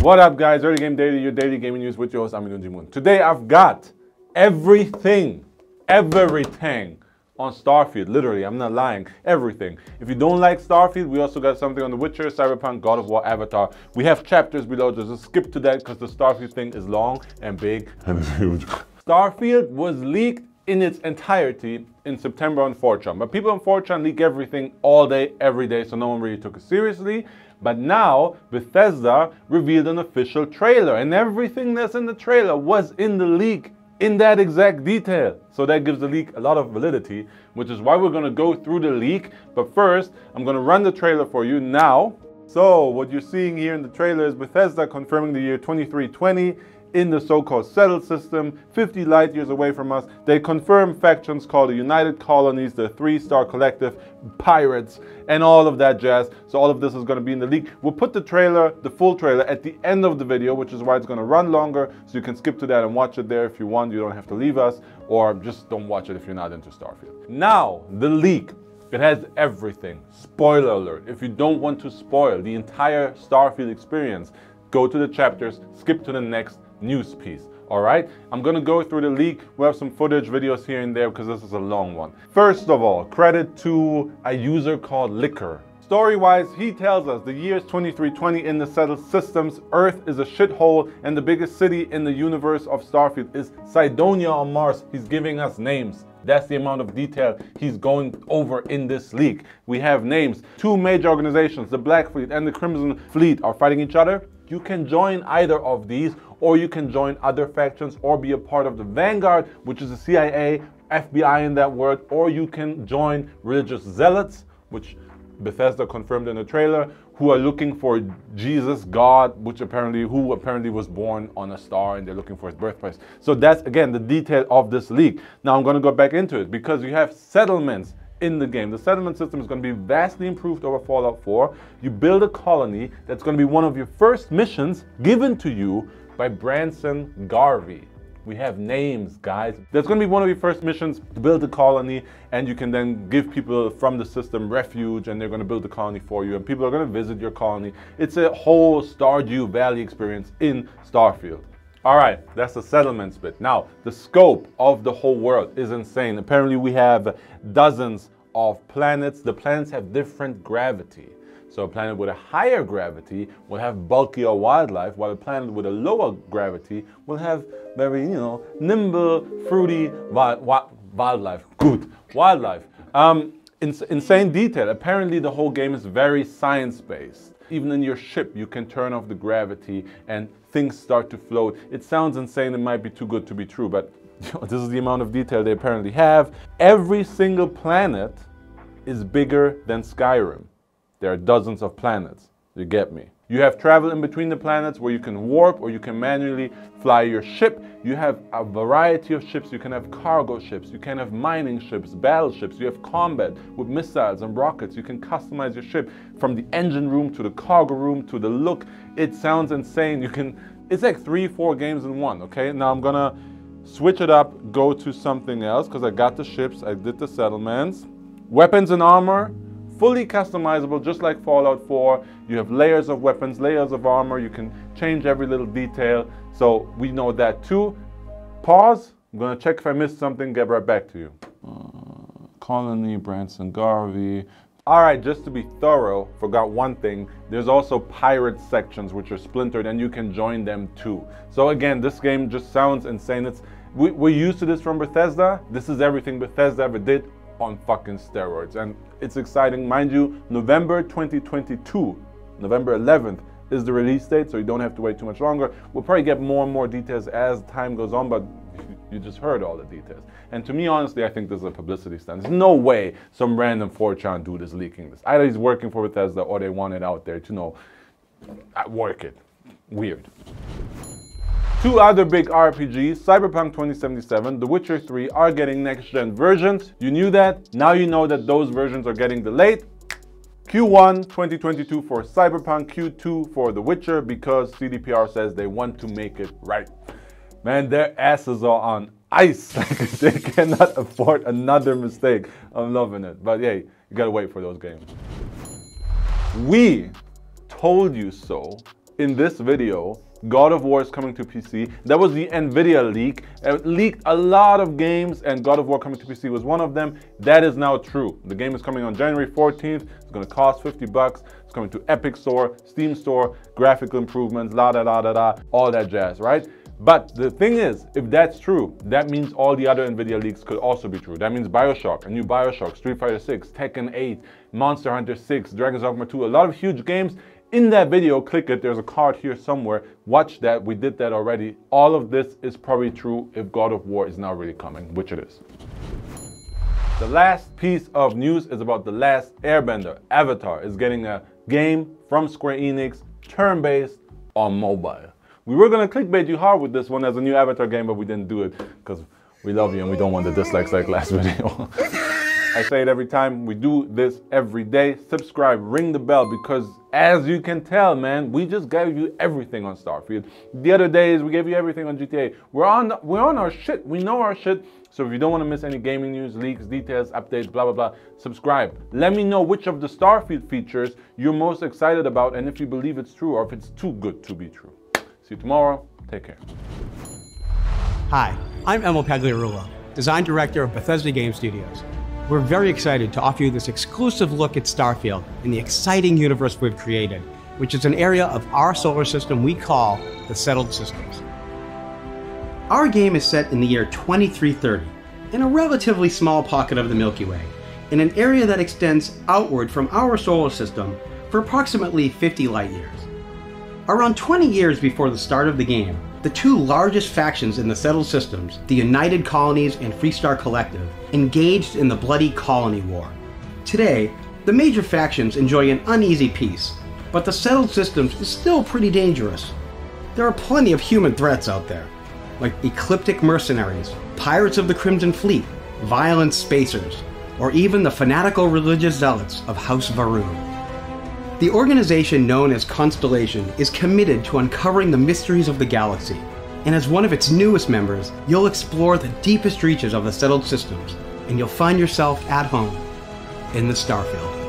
What up, guys? Early Game Daily, your daily gaming news with your host, Amin Unjimun. Today I've got everything on Starfield. Literally, I'm not lying. Everything. If you don't like Starfield, we also got something on The Witcher, Cyberpunk, God of War, Avatar. We have chapters below. Just skip to that because the Starfield thing is long and big and huge. Starfield was leaked in its entirety in September on 4chan. But people on 4chan leak everything all day, every day, so no one really took it seriously. But now, Bethesda revealed an official trailer, and everything that's in the trailer was in the leak in that exact detail. So that gives the leak a lot of validity, which is why we're going to go through the leak. But first, I'm going to run the trailer for you now. So what you're seeing here in the trailer is Bethesda confirming the year 2320 in the so-called settled system, 50 light years away from us. They confirm factions called the United Colonies, the 3-star collective, pirates, and all of that jazz. So all of this is going to be in the leak. We'll put the trailer, the full trailer, at the end of the video, which is why it's going to run longer. So you can skip to that and watch it there if you want. You don't have to leave us, or just don't watch it if you're not into Starfield. Now, the leak. It has everything. Spoiler alert. If you don't want to spoil the entire Starfield experience, go to the chapters, skip to the next news piece. All right, I'm gonna go through the leak. We'll have some footage, videos here and there because this is a long one. First of all, credit to a user called Liquor. Story-wise, he tells us the year is 2320 in the settled systems. Earth is a shithole, and the biggest city in the universe of Starfield is Cydonia on Mars. He's giving us names. That's the amount of detail he's going over in this leak. We have names. 2 major organizations, the Black Fleet and the Crimson Fleet, are fighting each other. You can join either of these, or you can join other factions or be a part of the Vanguard, which is the CIA, FBI in that word, or you can join religious zealots, which Bethesda confirmed in the trailer, who are looking for Jesus, God, who apparently was born on a star, and they're looking for his birthplace. So that's, again, the detail of this leak. Now I'm going to go back into it because you have settlements in the game. The settlement system is going to be vastly improved over Fallout 4. You build a colony that's going to be one of your first missions given to you by Branson Garvey. We have names, guys. That's going to be one of your first missions, to build a colony, and you can then give people from the system refuge, and they're going to build the colony for you, and people are going to visit your colony. It's a whole Stardew Valley experience in Starfield. All right, that's the settlements bit. Now, the scope of the whole world is insane. Apparently, we have dozens of planets. The planets have different gravity. So a planet with a higher gravity will have bulkier wildlife, while a planet with a lower gravity will have very, nimble, fruity wildlife. Good. Wildlife. Insane detail. Apparently, the whole game is very science-based. Even in your ship, you can turn off the gravity and things start to float. It sounds insane. It might be too good to be true, but this is the amount of detail they apparently have. Every single planet is bigger than Skyrim. There are dozens of planets. You get me? You have travel in between the planets where you can warp or you can manually fly your ship. You have a variety of ships. You can have cargo ships. You can have mining ships, battleships. You have combat with missiles and rockets. You can customize your ship from the engine room to the cargo room to the look. It sounds insane. It's like 3-4 games in one, okay? Now I'm gonna switch it up, go to something else because I got the ships, I did the settlements. Weapons and armor. Fully customizable, just like Fallout 4. You have layers of weapons, layers of armor. You can change every little detail. So we know that too. Pause. I'm going to check if I missed something, get right back to you. Colony, Branson Garvey. All right, just to be thorough, forgot one thing. There's also pirate sections which are splintered and you can join them too. So again, this game just sounds insane. We're used to this from Bethesda. This is everything Bethesda ever did on fucking steroids, and it's exciting. Mind you, November 2022, November 11th is the release date, so you don't have to wait too much longer. We'll probably get more and more details as time goes on, but you just heard all the details. And to me, honestly, I think this is a publicity stunt. There's no way some random 4chan dude is leaking this. Either he's working for Bethesda or they want it out there to work it. Weird. 2 other big RPGs, Cyberpunk 2077, The Witcher 3 are getting next-gen versions. You knew that. Now you know that those versions are getting delayed. Q1 2022 for Cyberpunk, Q2 for The Witcher, because CDPR says they want to make it right. Man, their asses are on ice. They cannot afford another mistake. I'm loving it. But hey, you gotta wait for those games. We told you so in this video, God of War is coming to PC. That was the Nvidia leak. It leaked a lot of games, and God of War coming to PC was one of them. That is now true. The game is coming on January 14th. It's going to cost $50. It's coming to Epic Store, Steam Store, graphical improvements, all that jazz, right? But the thing is, if that's true, that means all the other Nvidia leaks could also be true. That means BioShock, a new BioShock, Street Fighter 6, Tekken 8, Monster Hunter 6, Dragon's Dogma 2, a lot of huge games. In that video, click it, there's a card here somewhere. Watch that, we did that already. All of this is probably true if God of War is not really coming, which it is. The last piece of news is about The Last Airbender. Avatar is getting a game from Square Enix, turn-based on mobile. We were gonna clickbait you hard with this one as a new Avatar game, but we didn't do it because we love you and we don't want the dislikes like last video. I say it every time, we do this every day. Subscribe, ring the bell, because as you can tell, man, we just gave you everything on Starfield. The other days, we gave you everything on GTA. We're on our shit, we know our shit. So if you don't want to miss any gaming news, leaks, details, updates, blah, blah, blah, subscribe. Let me know which of the Starfield features you're most excited about and if you believe it's true or if it's too good to be true. See you tomorrow. Take care. Hi, I'm Emil Pagliarulo, Design Director of Bethesda Game Studios. We're very excited to offer you this exclusive look at Starfield and the exciting universe we've created, which is an area of our solar system we call the Settled Systems. Our game is set in the year 2330, in a relatively small pocket of the Milky Way, in an area that extends outward from our solar system for approximately 50 light years. Around 20 years before the start of the game, the two largest factions in the Settled Systems, the United Colonies and Freestar Collective, engaged in the bloody Colony War. Today, the major factions enjoy an uneasy peace, but the Settled Systems is still pretty dangerous. There are plenty of human threats out there, like ecliptic mercenaries, pirates of the Crimson Fleet, violent spacers, or even the fanatical religious zealots of House Varun. The organization known as Constellation is committed to uncovering the mysteries of the galaxy, and as one of its newest members, you'll explore the deepest reaches of the Settled Systems, and you'll find yourself at home in the Starfield.